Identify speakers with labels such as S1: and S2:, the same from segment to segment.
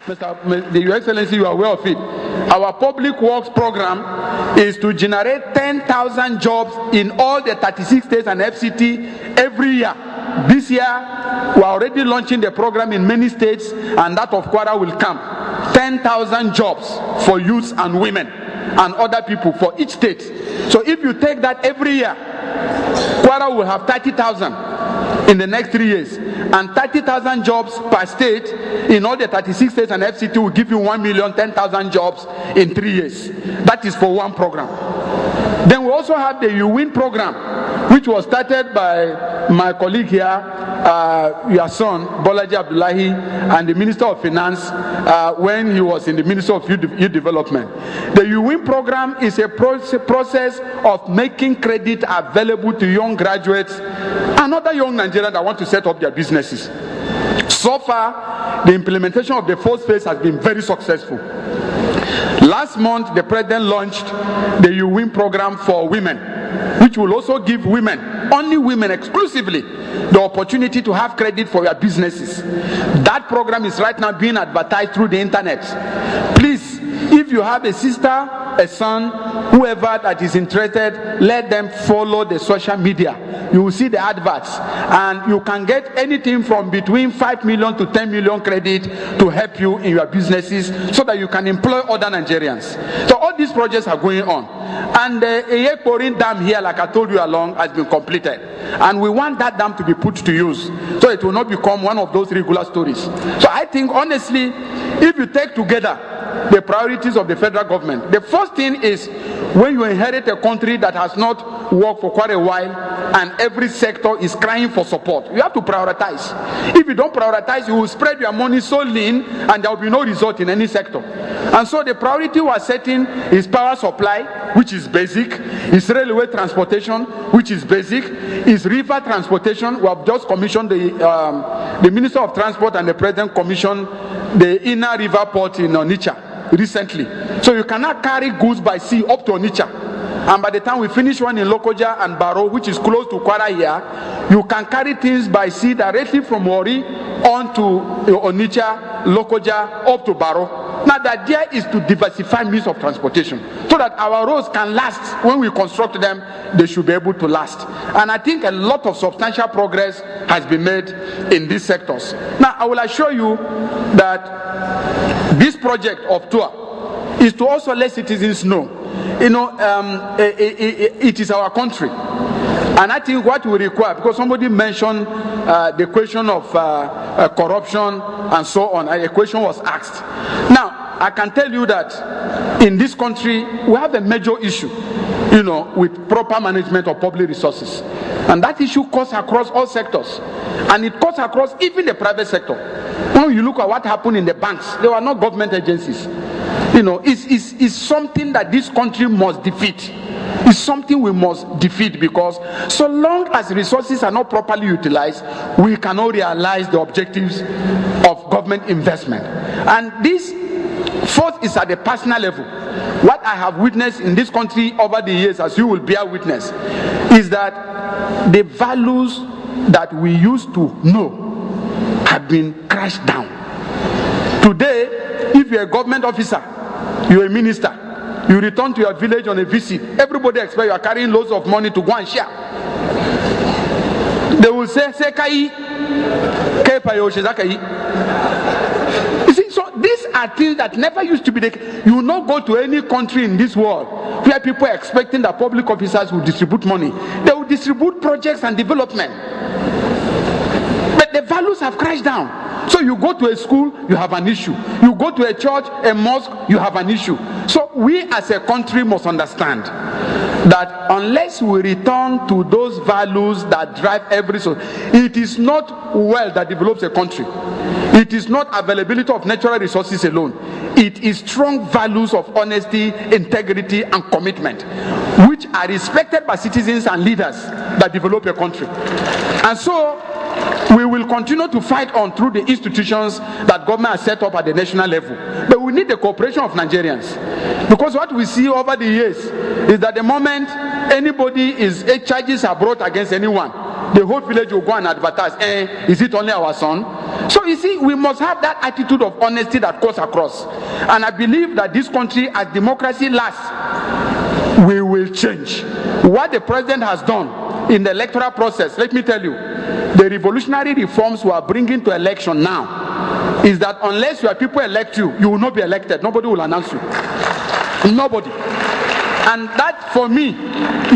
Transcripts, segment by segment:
S1: Your Excellency, you are aware of it. Our public works program is to generate 10,000 jobs in all the 36 states and FCT every year. This year, we are already launching the program in many states, and that of Kwara will come. 10,000 jobs for youths and women and other people for each state. So if you take that every year, Kwara will have 30,000 in the next 3 years, and 30,000 jobs per state in all the 36 states and FCT will give you 1,010,000 jobs in 3 years. That is for one program. Then we also have the You Win program, which was started by my colleague here, your son Bolaji Abdullahi, and the Minister of Finance when he was in the Ministry of Youth Development. The You Win program is a process of making credit available to young graduates and other young Nigerians that want to set up their businesses. So far, the implementation of the first phase has been very successful. Last month, the President launched the You Win program for women, which will also give women, only women exclusively, the opportunity to have credit for their businesses. That program is right now being advertised through the internet. Please, if you have a sister, a son, whoever that is interested, let them follow the social media. You will see the adverts, and you can get anything from between 5 million to 10 million credit to help you in your businesses so that you can employ other Nigerians. So all these projects are going on. And the Eyekporin Dam here, like I told you along, has been completed. And we want that dam to be put to use so it will not become one of those regular stories. So I think, honestly, if you take together the priorities of the federal government, the first thing is when you inherit a country that has not worked for quite a while and every sector is crying for support, you have to prioritize. If you don't prioritize, you will spread your money so lean and there will be no result in any sector. And so the priority we are setting is power supply, which is basic, is railway transportation, which is basic, is river transportation. We have just commissioned the Minister of Transport and the President commissioned the inner river port in Onitsha recently. So you cannot carry goods by sea up to Onitsha. And by the time we finish one in Lokoja and Baro, which is close to Kwara here, you can carry things by sea directly from Wari on to Onitsha, Lokoja, up to Baro. Now the idea is to diversify means of transportation so that our roads can last. When we construct them, they should be able to last. And I think a lot of substantial progress has been made in these sectors. Now I will assure you that this project of TOA is to also let citizens know, it is our country. And I think what we require, because somebody mentioned the question of corruption and so on, a question was asked. Now, I can tell you that in this country, we have a major issue, with proper management of public resources. And that issue cuts across all sectors. And it cuts across even the private sector. When you look at what happened in the banks, they were not government agencies. It's something that this country must defeat. It's something we must defeat, because so long as resources are not properly utilized, we cannot realize the objectives of government investment. And this first is at the personal level. What I have witnessed in this country over the years, as you will bear witness, is that the values that we used to know have been crashed down. Today, if you're a government officer, you're a minister, you return to your village on a visit, everybody expects you are carrying loads of money to go and share. They will say, you see, so these are things that never used to be the case. You will not go to any country in this world where people are expecting that public officers will distribute money. They will distribute projects and development. But the values have crashed down. So you go to a school, you have an issue. You go to a church, a mosque, you have an issue. So we as a country must understand that unless we return to those values that drive every soul, it is not wealth that develops a country. It is not availability of natural resources alone. It is strong values of honesty, integrity, and commitment, which are respected by citizens and leaders, that develop a country. And so we will continue to fight on through the institutions that government has set up at the national level. But we need the cooperation of Nigerians. Because what we see over the years is that the moment charges are brought against anyone, the whole village will go and advertise, is it only our son? So you see, we must have that attitude of honesty that goes across. And I believe that this country, as democracy lasts, we will change. What the president has done in the electoral process, let me tell you, the revolutionary reforms we are bringing to election now is that unless your people elect you, you will not be elected. Nobody will announce you. Nobody. And that, for me,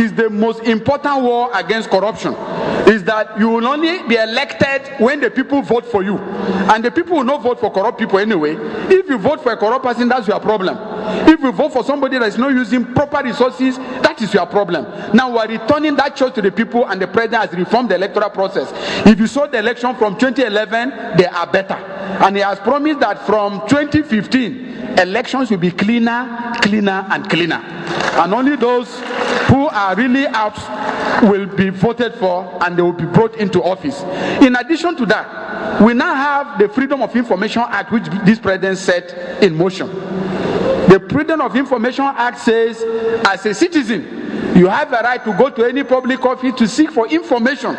S1: is the most important war against corruption, is that you will only be elected when the people vote for you. And the people will not vote for corrupt people anyway. If you vote for a corrupt person, that's your problem. If you vote for somebody that is not using proper resources, that is your problem. Now we are returning that choice to the people, and the president has reformed the electoral process. If you saw the election from 2011, they are better. And he has promised that from 2015, elections will be cleaner, cleaner, and cleaner. And only those who are really out will be voted for, and they will be brought into office. In addition to that, we now have the Freedom of Information Act, which this president set in motion. The Freedom of Information Act says, as a citizen, you have a right to go to any public office to seek for information,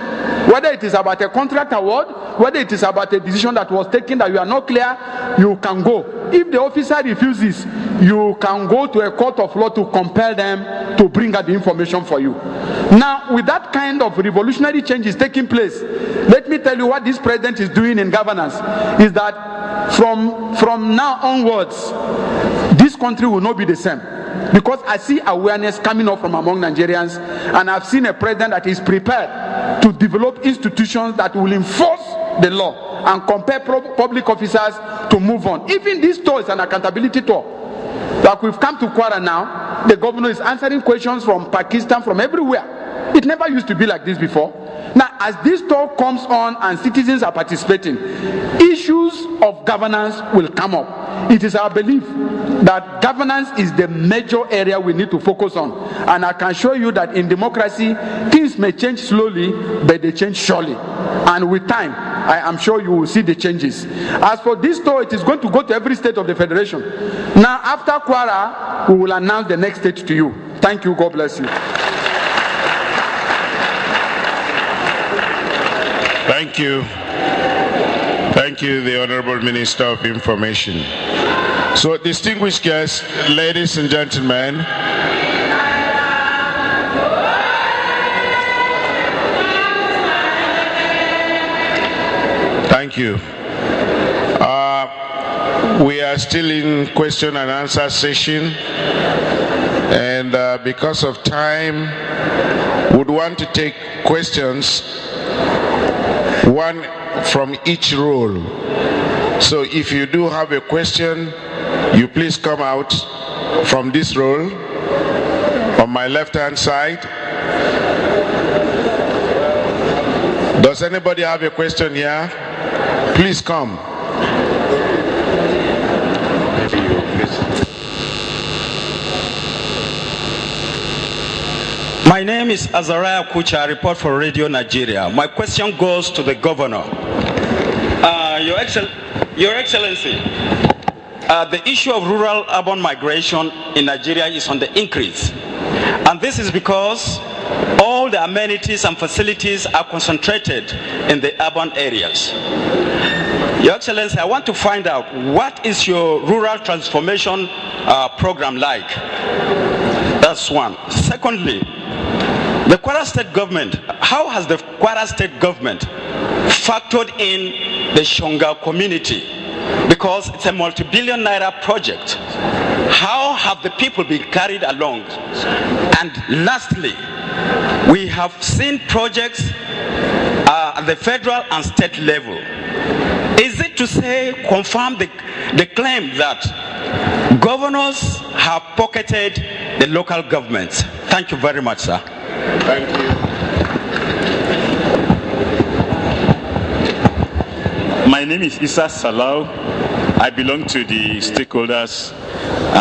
S1: whether it is about a contract award, whether it is about a decision that was taken that you are not clear, you can go. If the officer refuses, you can go to a court of law to compel them to bring out the information for you. Now, with that kind of revolutionary changes taking place, let me tell you what this president is doing in governance, is that from now onwards, this country will not be the same. Because I see awareness coming up from among Nigerians, and I've seen a president that is prepared to develop institutions that will enforce the law and compel public officers to move on. Even this tour is an accountability tour. Like we've come to Kwara now, the governor is answering questions from Pakistan, from everywhere. It never used to be like this before. Now, as this talk comes on and citizens are participating, issues of governance will come up. It is our belief that governance is the major area we need to focus on. And I can show you that in democracy, things may change slowly, but they change surely. And with time, I am sure you will see the changes. As for this tour, it is going to go to every state of the federation. Now, after Kwara, we will announce the next state to you. Thank you. God bless you.
S2: Thank you. Thank you, the Honorable Minister of Information. So, distinguished guests, ladies and gentlemen, thank you. We are still in question and answer session, and because of time, would want to take questions, one from each role. So if you do have a question, you please come out from this row on my left hand side. Does anybody have a question here? Please come.
S3: My name is Azariah Kucha. I report for Radio Nigeria. My question goes to the governor. Your Excellency, the issue of rural-urban migration in Nigeria is on the increase. And this is because all the amenities and facilities are concentrated in the urban areas. Your Excellency, I want to find out, what is your rural transformation program like? That's one. Secondly, the Kwara State government, how has the Kwara State government factored in the Shonga community? Because it's a multi-billion naira project. How have the people been carried along? And lastly, we have seen projects at the federal and state level. Is it to say, confirm the claim that governors have pocketed the local governments? Thank you very much, sir.
S2: Thank you.
S4: My name is Issa Salau. I belong to the stakeholders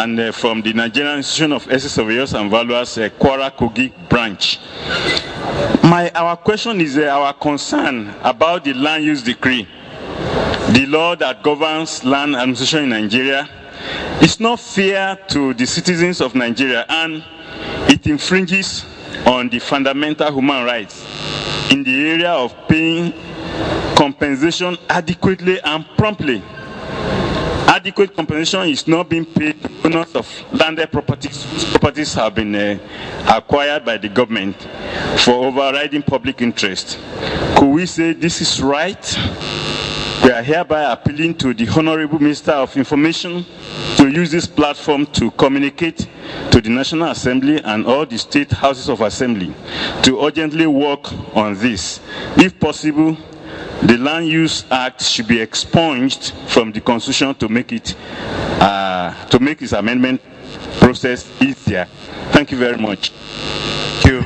S4: and from the Nigerian Institution of Ethics Surveyors and Valuers, Kwara Kogi branch. Our question is our concern about the land use decree, the law that governs land administration in Nigeria. It's not fair to the citizens of Nigeria, and it infringes on the fundamental human rights in the area of paying compensation adequately and promptly. Adequate compensation is not being paid to owners of landed properties whose properties have been acquired by the government for overriding public interest. Could we say this is right? We are hereby appealing to the Honorable Minister of Information to use this platform to communicate to the National Assembly and all the state houses of assembly to urgently work on this. If possible, the Land Use Act should be expunged from the Constitution to make its amendment process easier. Thank you very much.
S2: Thank you.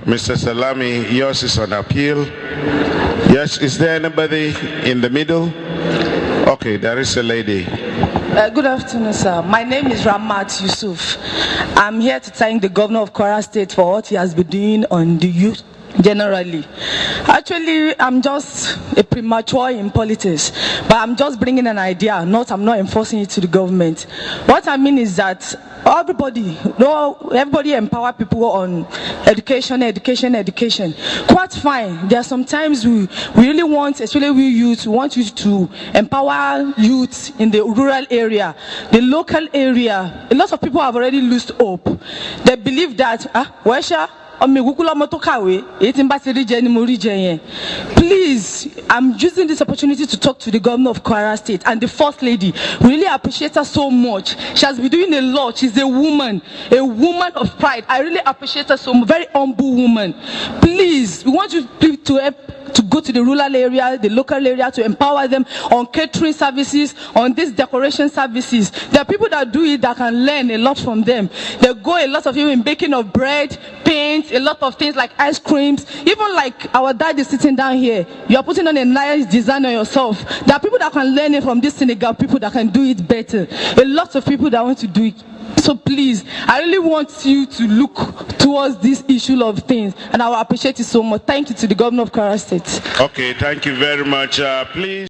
S2: Mr. Salami, yours is on appeal. Yes, is there anybody in the middle? Okay, there is a lady.
S5: Good afternoon, sir. My name is Ramat Yusuf. I'm here to thank the governor of Kwara State for what he has been doing on the youth generally. Actually, I'm just a premature in politics, but I'm just bringing an idea. I'm not enforcing it to the government. What I mean is that everybody empower people on education. Quite fine. There are sometimes we really want, especially we youth, we want you to empower youth in the rural area, the local area. A lot of people have already lost hope. They believe that please, I'm using this opportunity to talk to the governor of Kwara State and the first lady. We really appreciate her so much. She has been doing a lot. She's a woman of pride. I really appreciate her so much. Very humble woman. Please, we want you to go to the rural area, the local area, to empower them on catering services, on these decoration services. There are people that do it that can learn a lot from them. They go a lot of even in baking of bread, paint, a lot of things like ice creams. Even like our dad is sitting down here. You are putting on a nice design on yourself. There are people that can learn it from this Senegal, people that can do it better. A lot of people that want to do it. So please, I really want you to look towards this issue of things, and I will appreciate it so much. Thank you to the governor of Kwara State.
S2: Okay, thank you very much. Please.